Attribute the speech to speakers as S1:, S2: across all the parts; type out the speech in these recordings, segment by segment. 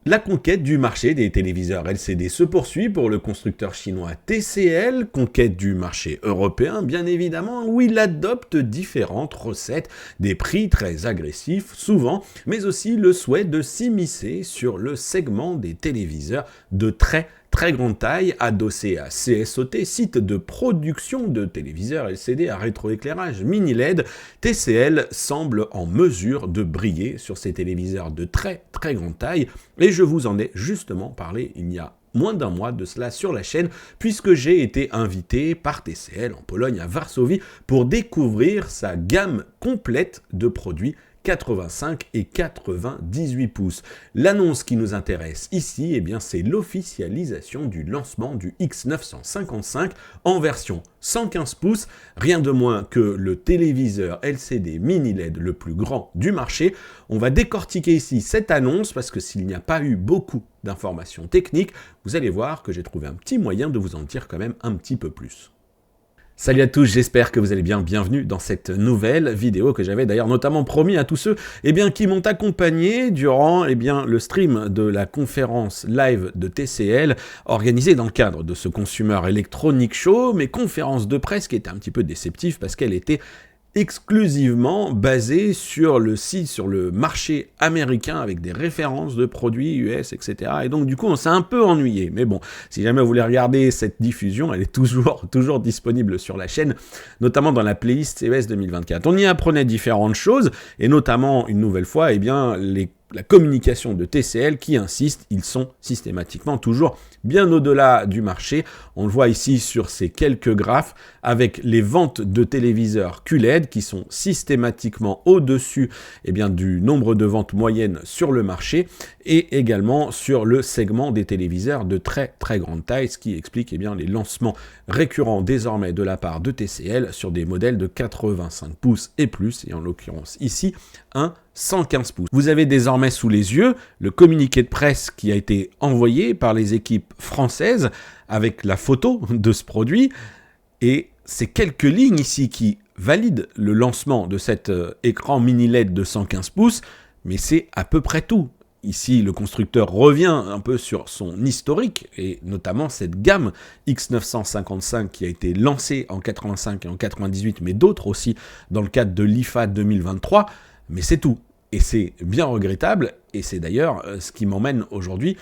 S1: La conquête du marché des téléviseurs LCD se poursuit pour le constructeur chinois TCL, conquête du marché européen bien évidemment, où il adopte différentes recettes, des prix très agressifs souvent, mais aussi le souhait de s'immiscer sur le segment des téléviseurs de très grande taille, adossé à CSOT, site de production de téléviseurs LCD à rétroéclairage mini LED, TCL semble en mesure de briller sur ces téléviseurs de très grande taille, et je vous en ai justement parlé il y a moins d'un mois de cela sur la chaîne, puisque j'ai été invité par TCL en Pologne à Varsovie pour découvrir sa gamme complète de produits 85 et 98 pouces. L'annonce qui nous intéresse ici, eh bien, c'est l'officialisation du lancement du X955 en version 115 pouces, rien de moins que le téléviseur LCD mini LED le plus grand du marché. On va décortiquer ici cette annonce parce que s'il n'y a pas eu beaucoup d'informations techniques, vous allez voir que j'ai trouvé un petit moyen de vous en dire quand même un petit peu plus. Salut à tous, j'espère que vous allez bien, bienvenue dans cette nouvelle vidéo que j'avais d'ailleurs notamment promis à tous ceux qui m'ont accompagné durant le stream de la conférence live de TCL organisée dans le cadre de ce Consumer Electronics Show, mais conférence de presse qui était un petit peu déceptive parce qu'elle était exclusivement basé sur le site, sur le marché américain avec des références de produits US, etc. Et donc du coup on s'est un peu ennuyé. Mais bon, si jamais vous voulez regarder cette diffusion, elle est toujours disponible sur la chaîne, notamment dans la playlist CES 2024. On y apprenait différentes choses, et notamment une nouvelle fois, la communication de TCL qui insiste, ils sont systématiquement toujours bien au-delà du marché. On le voit ici sur ces quelques graphes avec les ventes de téléviseurs QLED qui sont systématiquement au-dessus du nombre de ventes moyennes sur le marché et également sur le segment des téléviseurs de très grande taille, ce qui explique les lancements récurrents désormais de la part de TCL sur des modèles de 85 pouces et plus, et en l'occurrence ici un 115 pouces. Vous avez désormais sous les yeux le communiqué de presse qui a été envoyé par les équipes françaises avec la photo de ce produit et ces quelques lignes ici qui valident le lancement de cet écran mini LED de 115 pouces, mais c'est à peu près tout. Ici, le constructeur revient un peu sur son historique, et notamment cette gamme X955 qui a été lancée en 85 et en 98, mais d'autres aussi dans le cadre de l'IFA 2023, mais c'est tout. Et c'est bien regrettable, et c'est d'ailleurs ce qui m'emmène aujourd'hui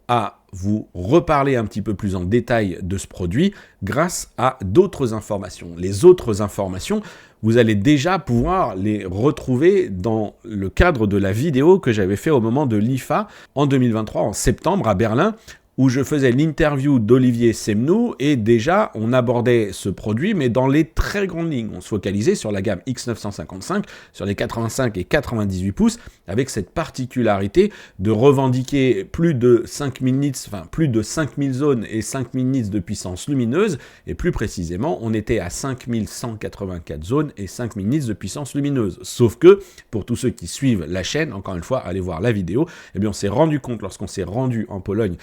S1: à vous reparler un petit peu plus en détail de ce produit grâce à d'autres informations. Les autres informations, vous allez déjà pouvoir les retrouver dans le cadre de la vidéo que j'avais fait au moment de l'IFA en 2023, en septembre à Berlin, où je faisais l'interview d'Olivier Semnou, et déjà on abordait ce produit, mais dans les très grandes lignes. On se focalisait sur la gamme X955, sur les 85 et 98 pouces, avec cette particularité de revendiquer plus de 5000 nits, enfin plus de 5000 zones et 5000 nits de puissance lumineuse, et plus précisément, on était à 5184 zones et 5000 nits de puissance lumineuse. Sauf que, pour tous ceux qui suivent la chaîne, encore une fois, allez voir la vidéo, on s'est rendu compte lorsqu'on s'est rendu en Pologne,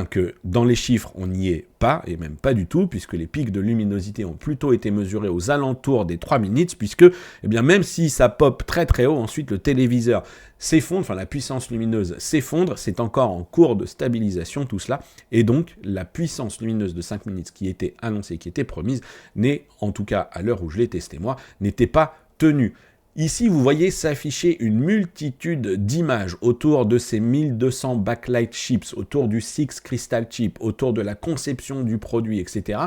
S1: que dans les chiffres, on n'y est pas, et même pas du tout, puisque les pics de luminosité ont plutôt été mesurés aux alentours des 3000 nits, puisque, même si ça pop très haut, ensuite le téléviseur s'effondre, enfin la puissance lumineuse s'effondre, c'est encore en cours de stabilisation tout cela, et donc la puissance lumineuse de 5000 nits qui était annoncée, qui était promise, n'est, en tout cas à l'heure où je l'ai testé moi, n'était pas tenue. Ici, vous voyez s'afficher une multitude d'images autour de ces 1200 backlight chips, autour du 6 crystal chip, autour de la conception du produit, etc.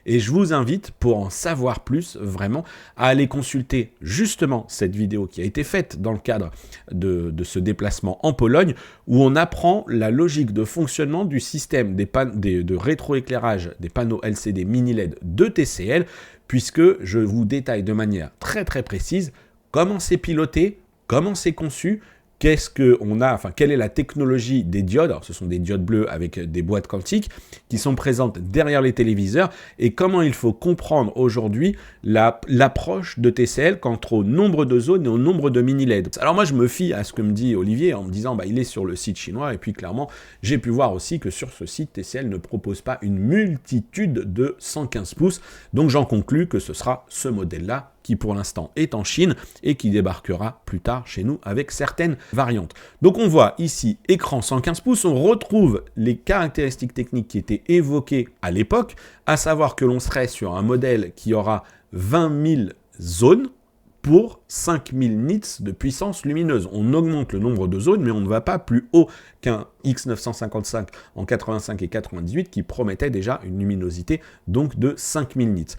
S1: Et je vous invite, pour en savoir plus, vraiment, à aller consulter justement cette vidéo qui a été faite dans le cadre de ce déplacement en Pologne, où on apprend la logique de fonctionnement du système de rétroéclairage des panneaux LCD mini LED de TCL, puisque je vous détaille de manière très précise comment c'est piloté, comment c'est conçu, quelle est la technologie des diodes. Alors, ce sont des diodes bleues avec des boîtes quantiques qui sont présentes derrière les téléviseurs, et comment il faut comprendre aujourd'hui l'approche de TCL quant au nombre de zones et au nombre de mini LED. Alors moi, je me fie à ce que me dit Olivier en me disant il est sur le site chinois, et puis clairement, j'ai pu voir aussi que sur ce site, TCL ne propose pas une multitude de 115 pouces, donc j'en conclus que ce sera ce modèle-là qui pour l'instant est en Chine et qui débarquera plus tard chez nous avec certaines variantes. Donc on voit ici écran 115 pouces, on retrouve les caractéristiques techniques qui étaient évoquées à l'époque, à savoir que l'on serait sur un modèle qui aura 20 000 zones pour 5000 nits de puissance lumineuse. On augmente le nombre de zones, mais on ne va pas plus haut qu'un X955 en 85 et 98 qui promettait déjà une luminosité donc de 5000 nits.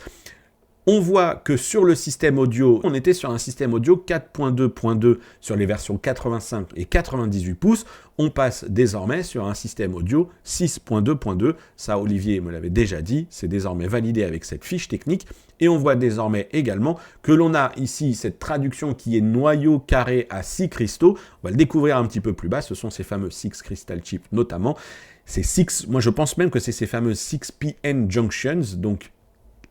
S1: On voit que sur le système audio, on était sur un système audio 4.2.2 sur les versions 85 et 98 pouces. On passe désormais sur un système audio 6.2.2. Ça, Olivier me l'avait déjà dit, c'est désormais validé avec cette fiche technique. Et on voit désormais également que l'on a ici cette traduction qui est noyau carré à 6 cristaux. On va le découvrir un petit peu plus bas, ce sont ces fameux 6 crystal chips notamment. Ces 6, moi je pense même que c'est ces fameuses 6 PN junctions, donc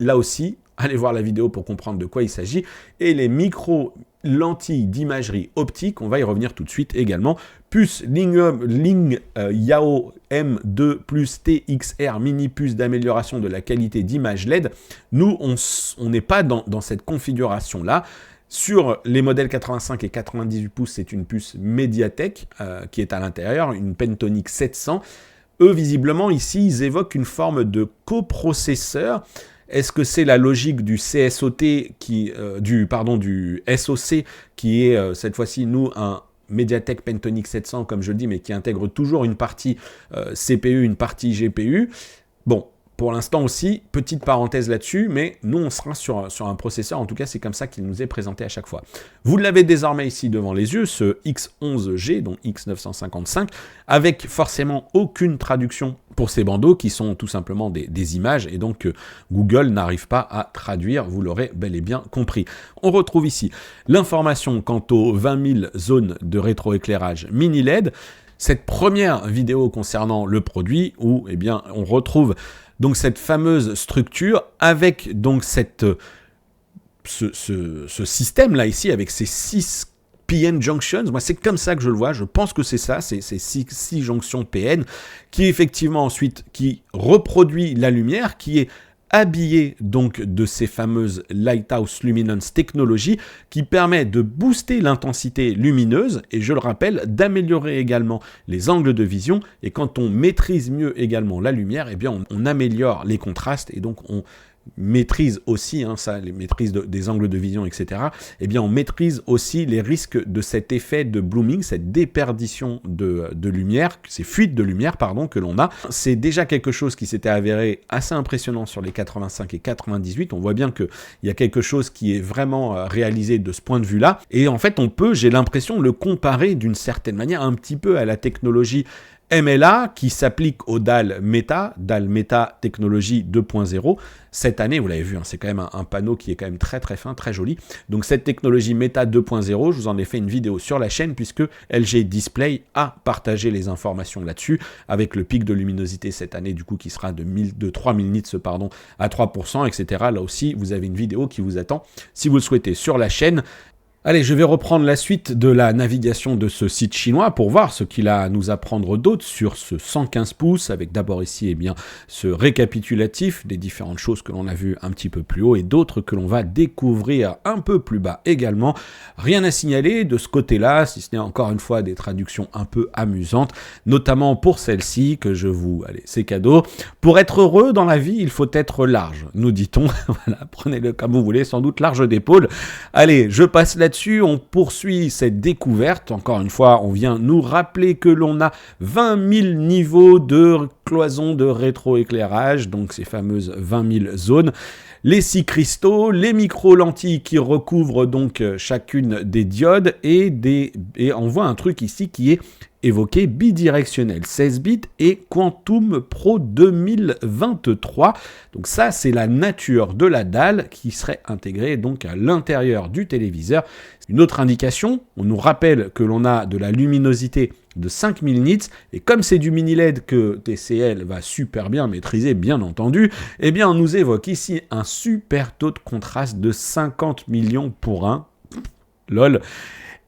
S1: là aussi, allez voir la vidéo pour comprendre de quoi il s'agit. Et les micro-lentilles d'imagerie optique, on va y revenir tout de suite également. Puce Ling Yao M2 plus TXR, mini puce d'amélioration de la qualité d'image LED. Nous, on n'est pas dans cette configuration-là. Sur les modèles 85 et 98 pouces, c'est une puce Mediatek qui est à l'intérieur, une Pentonic 700. Eux, visiblement, ici, ils évoquent une forme de coprocesseur. Est-ce que c'est la logique du CSOT, du SoC, qui est cette fois-ci, nous, un Mediatek Pentonic 700, comme je le dis, mais qui intègre toujours une partie CPU, une partie GPU. Bon, pour l'instant aussi, petite parenthèse là-dessus, mais nous, on sera sur un processeur, en tout cas, c'est comme ça qu'il nous est présenté à chaque fois. Vous l'avez désormais ici devant les yeux, ce X11G, donc X955, avec forcément aucune traduction pour ces bandeaux qui sont tout simplement des images et donc Google n'arrive pas à traduire, vous l'aurez bel et bien compris. On retrouve ici l'information quant aux 20 000 zones de rétroéclairage mini LED. Cette première vidéo concernant le produit où eh bien, on retrouve donc cette fameuse structure avec donc ce système-là ici avec ces 6 PN Junctions, moi c'est comme ça que je le vois, je pense que c'est ça, c'est ces 6 jonctions PN qui effectivement ensuite qui reproduit la lumière, qui est habillé donc de ces fameuses Lighthouse Luminance Technology qui permet de booster l'intensité lumineuse et je le rappelle d'améliorer également les angles de vision et quand on maîtrise mieux également la lumière, eh bien on améliore les contrastes et donc on maîtrise aussi, les maîtrises des angles de vision, etc., eh bien on maîtrise aussi les risques de cet effet de blooming, cette déperdition de lumière, ces fuites de lumière, pardon, que l'on a. C'est déjà quelque chose qui s'était avéré assez impressionnant sur les 85 et 98. On voit bien qu'il y a quelque chose qui est vraiment réalisé de ce point de vue-là. Et en fait, on peut, j'ai l'impression, le comparer d'une certaine manière un petit peu à la technologie MLA qui s'applique au DAL Meta Technologie 2.0. Cette année, vous l'avez vu, c'est quand même un panneau qui est quand même très très fin, très joli. Donc cette technologie Meta 2.0, je vous en ai fait une vidéo sur la chaîne puisque LG Display a partagé les informations là-dessus avec le pic de luminosité cette année du coup qui sera de 3000 nits à 3%, etc. Là aussi, vous avez une vidéo qui vous attend si vous le souhaitez sur la chaîne. Allez, je vais reprendre la suite de la navigation de ce site chinois pour voir ce qu'il a à nous apprendre d'autre sur ce 115 pouces, avec d'abord ici eh bien, ce récapitulatif des différentes choses que l'on a vues un petit peu plus haut et d'autres que l'on va découvrir un peu plus bas également. Rien à signaler de ce côté-là, si ce n'est encore une fois des traductions un peu amusantes, notamment pour celle-ci que je vous... Allez, c'est cadeau. Pour être heureux dans la vie, il faut être large, nous dit-on. Voilà, prenez-le comme vous voulez, sans doute large d'épaule. Allez, je passe là-dessus. On poursuit cette découverte. Encore une fois, on vient nous rappeler que l'on a 20 000 niveaux de cloison de rétroéclairage, donc ces fameuses 20 000 zones. Les 6 cristaux, les micro-lentilles qui recouvrent donc chacune des diodes et on voit un truc ici qui est évoqué bidirectionnel, 16 bits et Quantum Pro 2023. Donc ça, c'est la nature de la dalle qui serait intégrée donc à l'intérieur du téléviseur. Une autre indication, on nous rappelle que l'on a de la luminosité de 5000 nits, et comme c'est du mini LED que TCL va super bien maîtriser, bien entendu, eh bien on nous évoque ici un super taux de contraste de 50 millions pour 1. Lol.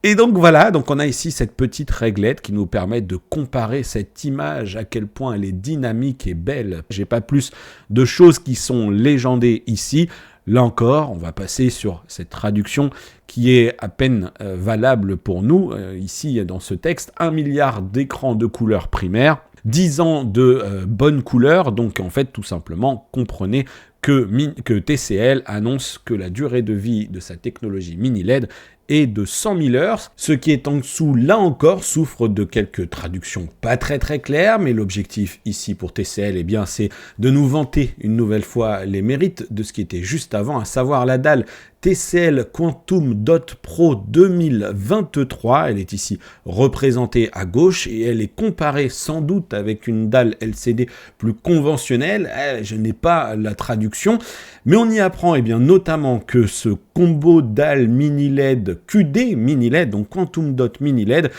S1: Et donc voilà, donc on a ici cette petite réglette qui nous permet de comparer cette image, à quel point elle est dynamique et belle. J'ai pas plus de choses qui sont légendées ici. Là encore, on va passer sur cette traduction qui est à peine valable pour nous, ici dans ce texte, 1 milliard d'écrans de couleurs primaires, 10 ans de bonnes couleurs, donc en fait tout simplement comprenez que TCL annonce que la durée de vie de sa technologie mini LED est de 100 000 heures. Ce qui est en dessous, là encore, souffre de quelques traductions pas très claires, mais l'objectif ici pour TCL, eh bien, c'est de nous vanter une nouvelle fois les mérites de ce qui était juste avant, à savoir la dalle TCL Quantum Dot Pro 2023, elle est ici représentée à gauche et elle est comparée sans doute avec une dalle LCD plus conventionnelle. Je n'ai pas la traduction, mais on y apprend notamment que ce combo dalle mini LED QD mini LED, donc Quantum Dot mini LED,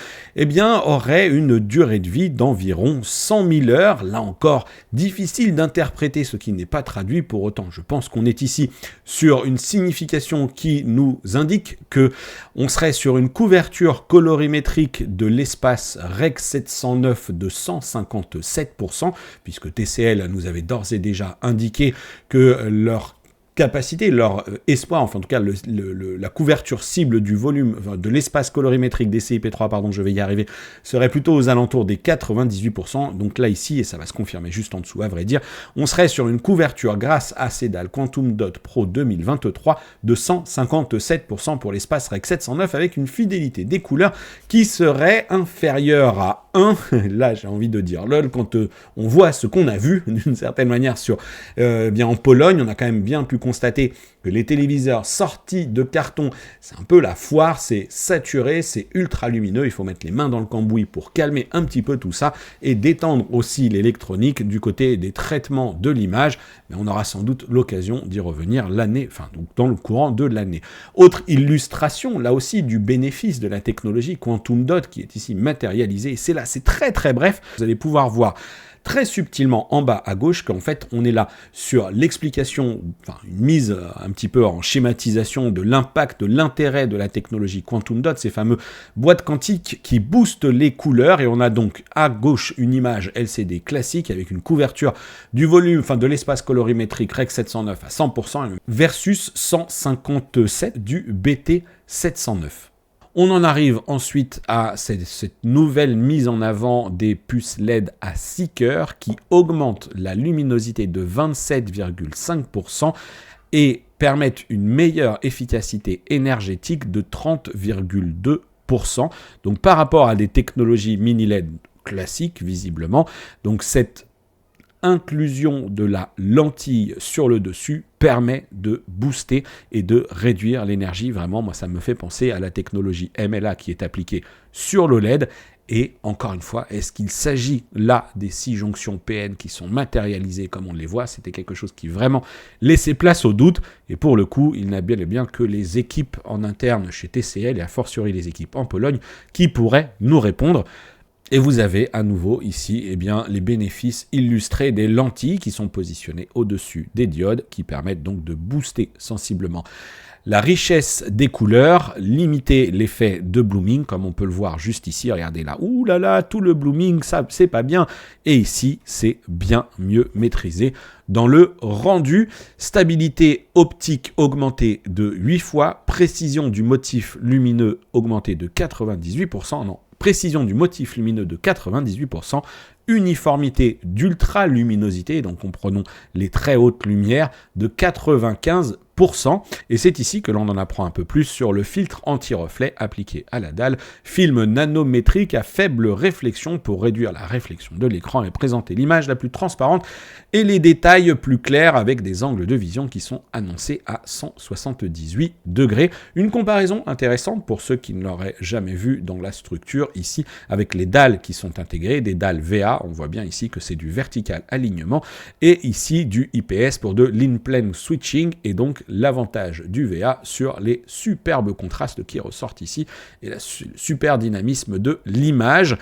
S1: aurait une durée de vie d'environ 100 000 heures. Là encore, difficile d'interpréter ce qui n'est pas traduit, pour autant je pense qu'on est ici sur une signification qui nous indique que on serait sur une couverture colorimétrique de l'espace Rec 709 de 157%, puisque TCL nous avait d'ores et déjà indiqué que leur capacité, leur espoir, enfin en tout cas la couverture cible du volume, de l'espace colorimétrique des CIP3, je vais y arriver, serait plutôt aux alentours des 98%. Donc là ici, et ça va se confirmer juste en dessous à vrai dire, on serait sur une couverture grâce à ces dalles Quantum Dot Pro 2023 de 157% pour l'espace Rec 709 avec une fidélité des couleurs qui serait inférieure à 1. Là j'ai envie de dire lol quand on voit ce qu'on a vu d'une certaine manière sur en Pologne, on a quand même bien pu constater que les téléviseurs sortis de carton, c'est un peu la foire, c'est saturé, c'est ultra lumineux, il faut mettre les mains dans le cambouis pour calmer un petit peu tout ça et détendre aussi l'électronique du côté des traitements de l'image, mais on aura sans doute l'occasion d'y revenir donc dans le courant de l'année. Autre illustration, là aussi, du bénéfice de la technologie Quantum Dot qui est ici matérialisée, c'est là, c'est très bref, vous allez pouvoir voir très subtilement en bas à gauche qu'en fait on est là sur l'explication, une mise un petit peu en schématisation de l'impact, de l'intérêt de la technologie Quantum Dot, ces fameux boîtes quantiques qui boostent les couleurs, et on a donc à gauche une image LCD classique avec une couverture du volume, de l'espace colorimétrique Rec 709 à 100% versus 157 du BT 709. On en arrive ensuite à cette nouvelle mise en avant des puces LED à 6 cœurs qui augmentent la luminosité de 27,5% et permettent une meilleure efficacité énergétique de 30,2%. Donc par rapport à des technologies mini LED classiques visiblement, donc cette inclusion de la lentille sur le dessus permet de booster et de réduire l'énergie. Vraiment, moi, ça me fait penser à la technologie MLA qui est appliquée sur l'OLED. Et encore une fois, est-ce qu'il s'agit là des 6 jonctions PN qui sont matérialisées comme on les voit? C'était quelque chose qui vraiment laissait place au doute. Et pour le coup, il n'a bel et bien que les équipes en interne chez TCL et a fortiori les équipes en Pologne qui pourraient nous répondre. Et vous avez à nouveau ici les bénéfices illustrés des lentilles qui sont positionnées au-dessus des diodes qui permettent donc de booster sensiblement la richesse des couleurs, limiter l'effet de blooming comme on peut le voir juste ici. Regardez là, ouh là là, tout le blooming, ça c'est pas bien. Et ici, c'est bien mieux maîtrisé dans le rendu. Stabilité optique augmentée de 8 fois, précision du motif lumineux augmentée de 98%, non, précision du motif lumineux de 98%, uniformité d'ultra-luminosité, donc comprenons les très hautes lumières, de 95%. Et c'est ici que l'on en apprend un peu plus sur le filtre anti-reflet appliqué à la dalle, film nanométrique à faible réflexion pour réduire la réflexion de l'écran et présenter l'image la plus transparente et les détails plus clairs avec des angles de vision qui sont annoncés à 178 degrés. Une comparaison intéressante pour ceux qui ne l'auraient jamais vu dans la structure ici avec les dalles qui sont intégrées, des dalles VA, on voit bien ici que c'est du vertical alignement et ici du IPS pour de l'in-plane switching et donc l'avantage du VA sur les superbes contrastes qui ressortent ici et le super dynamisme de l'image.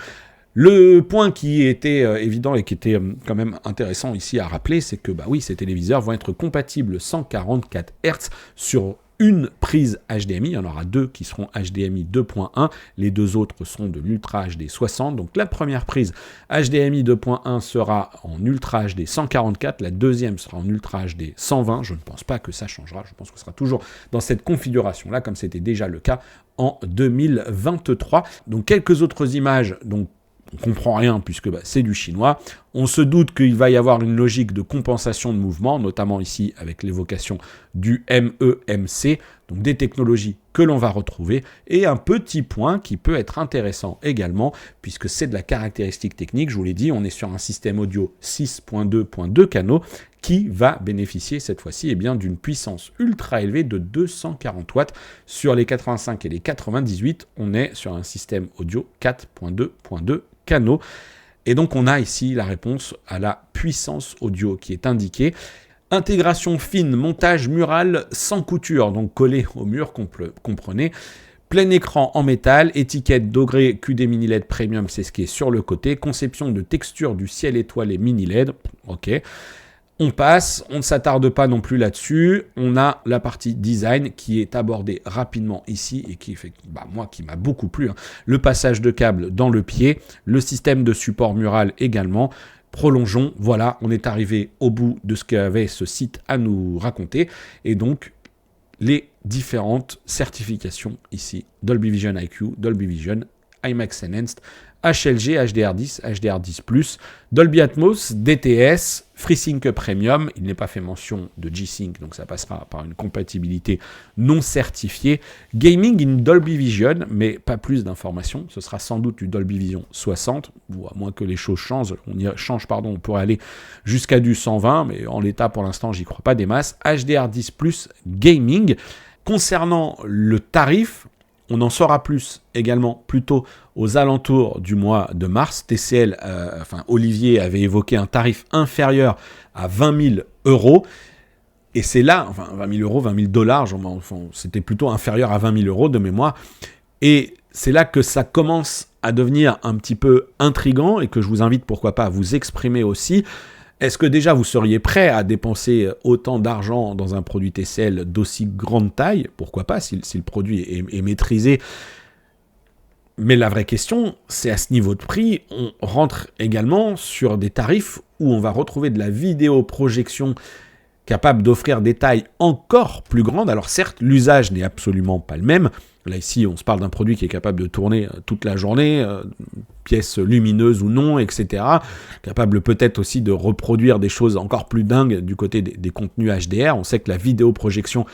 S1: Le point qui était évident et qui était quand même intéressant ici à rappeler, c'est que ces téléviseurs vont être compatibles 144 Hz sur une prise HDMI, il y en aura 2 qui seront HDMI 2.1, les 2 autres seront de l'Ultra HD 60, donc la première prise HDMI 2.1 sera en Ultra HD 144, la deuxième sera en Ultra HD 120, je ne pense pas que ça changera, je pense qu'on sera toujours dans cette configuration-là, comme c'était déjà le cas en 2023. Donc quelques autres images, donc on comprend rien puisque c'est du chinois. On se doute qu'il va y avoir une logique de compensation de mouvement, notamment ici avec l'évocation du MEMC, donc des technologies que l'on va retrouver. Et un petit point qui peut être intéressant également, puisque c'est de la caractéristique technique, je vous l'ai dit, on est sur un système audio 6.2.2 canaux qui va bénéficier cette fois-ci d'une puissance ultra élevée de 240 watts. Sur les 85 et les 98, on est sur un système audio 4.2.2 canaux. Et donc on a ici la réponse à la puissance audio qui est indiquée. Intégration fine, montage mural sans couture, donc collé au mur, comprenez. Plein écran en métal, étiquette Dogré QD Mini LED Premium, c'est ce qui est sur le côté. Conception de texture du ciel étoilé Mini LED, ok. On passe, on ne s'attarde pas non plus là-dessus. On a la partie design qui est abordée rapidement ici et qui fait, moi, qui m'a beaucoup plu. Le passage de câble dans le pied, le système de support mural également. Prolongeons, voilà, on est arrivé au bout de ce qu'avait ce site à nous raconter. Et donc, les différentes certifications ici. Dolby Vision IQ, Dolby Vision, IMAX Enhanced, HLG, HDR10, HDR10+, Dolby Atmos, DTS, FreeSync Premium, il n'est pas fait mention de G-Sync, donc ça passera par une compatibilité non certifiée. Gaming in Dolby Vision, mais pas plus d'informations, ce sera sans doute du Dolby Vision 60, ou à moins que les choses changent, on pourrait aller jusqu'à du 120, mais en l'état pour l'instant j'y crois pas des masses. HDR10+, Gaming. Concernant le tarif, on en saura plus également plutôt aux alentours du mois de mars. TCL, Olivier avait évoqué un tarif inférieur à 20 000 euros. Et c'est là, 20 000 euros, 20 000 dollars, c'était plutôt inférieur à 20 000 euros de mémoire. Et c'est là que ça commence à devenir un petit peu intriguant et que je vous invite pourquoi pas à vous exprimer aussi. Est-ce que déjà vous seriez prêt à dépenser autant d'argent dans un produit TCL d'aussi grande taille? Pourquoi pas, si le produit est maîtrisé. Mais la vraie question, c'est à ce niveau de prix, on rentre également sur des tarifs où on va retrouver de la vidéoprojection capable d'offrir des tailles encore plus grandes. Alors certes, l'usage n'est absolument pas le même. Là, ici, on se parle d'un produit qui est capable de tourner toute la journée, pièces lumineuses ou non, etc. Capable peut-être aussi de reproduire des choses encore plus dingues du côté des contenus HDR. On sait que la vidéoprojection,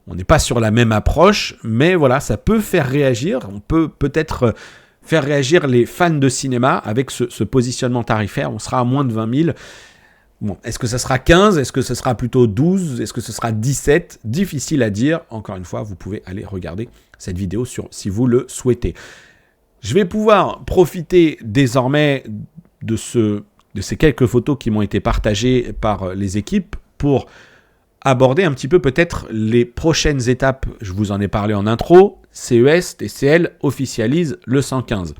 S1: on n'est pas sur la même approche, mais voilà, ça peut faire réagir. On peut peut-être faire réagir les fans de cinéma avec ce positionnement tarifaire. On sera à moins de 20 000. Bon, est-ce que ça sera 15? Est-ce que ce sera plutôt 12? Est-ce que ce sera 17? Difficile à dire. Encore une fois, vous pouvez aller regarder cette vidéo si vous le souhaitez. Je vais pouvoir profiter désormais de ces quelques photos qui m'ont été partagées par les équipes pour aborder un petit peu peut-être les prochaines étapes. Je vous en ai parlé en intro. CES, TCL officialise le 115.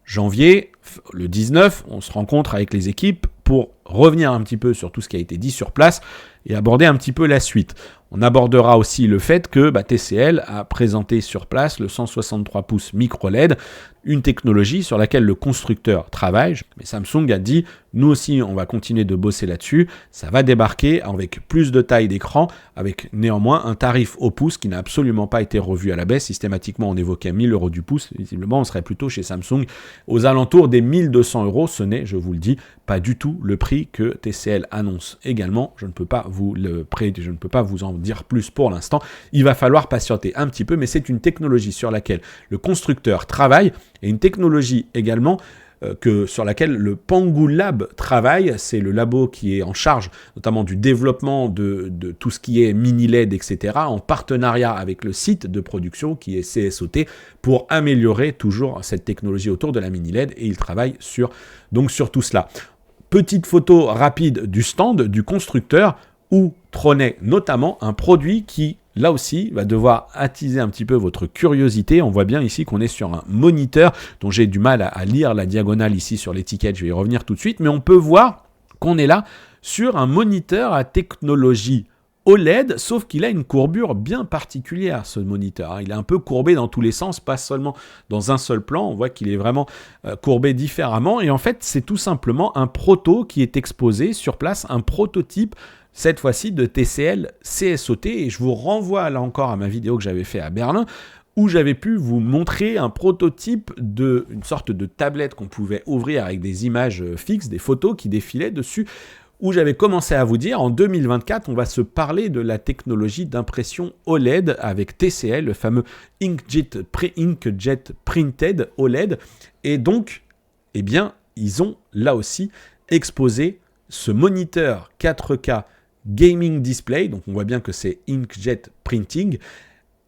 S1: Janvier, le 19, on se rencontre avec les équipes pour revenir un petit peu sur tout ce qui a été dit sur place et aborder un petit peu la suite. On abordera aussi le fait que TCL a présenté sur place le 163 pouces micro LED, une technologie sur laquelle le constructeur travaille. Mais Samsung a dit, nous aussi on va continuer de bosser là-dessus, ça va débarquer avec plus de taille d'écran, avec néanmoins un tarif au pouce qui n'a absolument pas été revu à la baisse. Systématiquement on évoquait 1000 euros du pouce, visiblement on serait plutôt chez Samsung aux alentours des 1200 euros. Ce n'est, je vous le dis, pas du tout le prix que TCL annonce également. Je ne peux pas vous en dire plus pour l'instant. Il va falloir patienter un petit peu, mais c'est une technologie sur laquelle le constructeur travaille et une technologie également sur laquelle le Pangu Lab travaille. C'est le labo qui est en charge notamment du développement de tout ce qui est mini LED, etc., en partenariat avec le site de production qui est CSOT pour améliorer toujours cette technologie autour de la mini LED, et il travaille sur tout cela. Petite photo rapide du stand du constructeur où trônait notamment un produit qui, là aussi, va devoir attiser un petit peu votre curiosité. On voit bien ici qu'on est sur un moniteur dont j'ai du mal à lire la diagonale ici sur l'étiquette. Je vais y revenir tout de suite. Mais on peut voir qu'on est là sur un moniteur à technologie OLED, sauf qu'il a une courbure bien particulière, ce moniteur. Il est un peu courbé dans tous les sens, pas seulement dans un seul plan. On voit qu'il est vraiment courbé différemment. Et en fait, c'est tout simplement un proto qui est exposé sur place, un prototype, cette fois-ci de TCL CSOT. Et je vous renvoie là encore à ma vidéo que j'avais fait à Berlin, où j'avais pu vous montrer un prototype d'une sorte de tablette qu'on pouvait ouvrir avec des images fixes, des photos qui défilaient dessus, où j'avais commencé à vous dire, en 2024, on va se parler de la technologie d'impression OLED avec TCL, le fameux Inkjet Printed OLED. Et donc, eh bien, ils ont là aussi exposé ce moniteur 4K Gaming Display. Donc, on voit bien que c'est Inkjet Printing.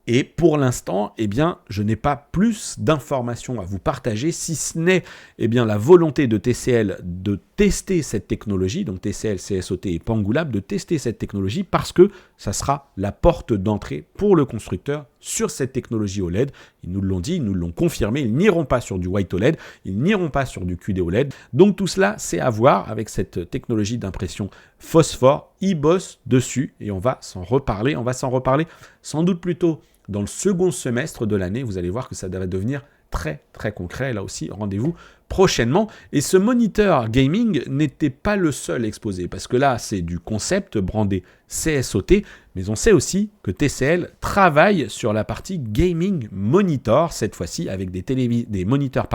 S1: Et pour l'instant, eh bien, je n'ai pas plus d'informations à vous partager, si ce n'est eh bien, la volonté de TCL de tester cette technologie, donc TCL, CSOT et Pangulab, de tester cette technologie parce que ça sera la porte d'entrée pour le constructeur sur cette technologie OLED. Ils nous l'ont dit, ils nous l'ont confirmé, ils n'iront pas sur du White OLED, ils n'iront pas sur du QD OLED. Donc tout cela, c'est à voir avec cette technologie d'impression phosphore. Ils bossent dessus et on va s'en reparler. On va s'en reparler sans doute plutôt dans le second semestre de l'année. Vous allez voir que ça va devenir très très concret. Là aussi, rendez-vous prochainement. Et ce moniteur gaming n'était pas le seul exposé, parce que là, c'est du concept brandé CSOT, mais on sait aussi que TCL travaille sur la partie gaming monitor, cette fois-ci avec des moniteurs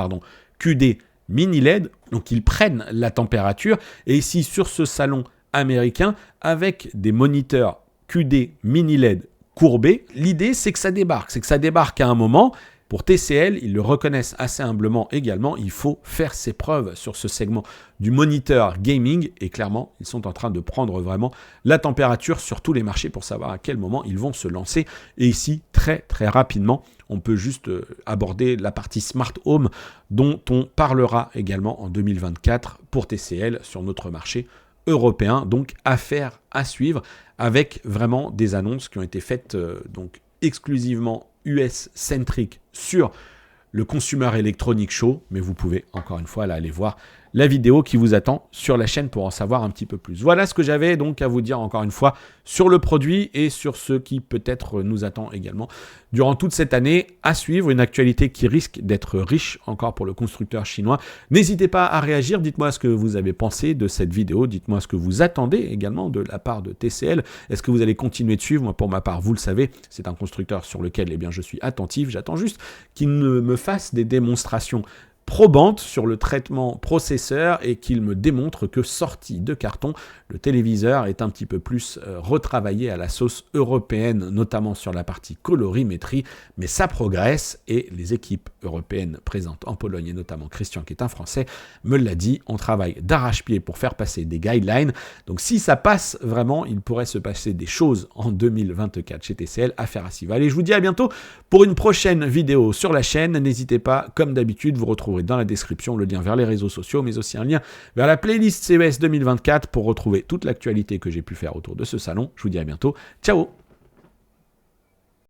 S1: QD mini LED. Donc, ils prennent la température. Et ici, sur ce salon américain, avec des moniteurs QD mini LED courbés, l'idée, c'est que ça débarque à un moment. Pour TCL, ils le reconnaissent assez humblement également, il faut faire ses preuves sur ce segment du moniteur gaming et clairement, ils sont en train de prendre vraiment la température sur tous les marchés pour savoir à quel moment ils vont se lancer. Et ici, très très rapidement, on peut juste aborder la partie Smart Home dont on parlera également en 2024 pour TCL sur notre marché européen. Donc, affaire à suivre avec vraiment des annonces qui ont été faites donc exclusivement US-centric sur le Consumer Electronics Show, mais vous pouvez encore une fois là, aller voir la vidéo qui vous attend sur la chaîne pour en savoir un petit peu plus. Voilà ce que j'avais donc à vous dire encore une fois sur le produit et sur ce qui peut-être nous attend également durant toute cette année à suivre. Une actualité qui risque d'être riche encore pour le constructeur chinois. N'hésitez pas à réagir, dites-moi ce que vous avez pensé de cette vidéo, dites-moi ce que vous attendez également de la part de TCL. Est-ce que vous allez continuer de suivre? Moi pour ma part, vous le savez, c'est un constructeur sur lequel eh bien, je suis attentif. J'attends juste qu'il me fasse des démonstrations probante sur le traitement processeur et qu'il me démontre que sorti de carton, le téléviseur est un petit peu plus retravaillé à la sauce européenne, notamment sur la partie colorimétrie, mais ça progresse et les équipes européennes présentes en Pologne et notamment Christian qui est un Français me l'a dit, on travaille d'arrache-pied pour faire passer des guidelines, donc si ça passe vraiment, il pourrait se passer des choses en 2024 chez TCL, affaire à suivre. Allez, je vous dis à bientôt pour une prochaine vidéo sur la chaîne, n'hésitez pas, comme d'habitude, vous retrouverez dans la description le lien vers les réseaux sociaux, mais aussi un lien vers la playlist CES 2024 pour retrouver toute l'actualité que j'ai pu faire autour de ce salon. Je vous dis à bientôt. Ciao!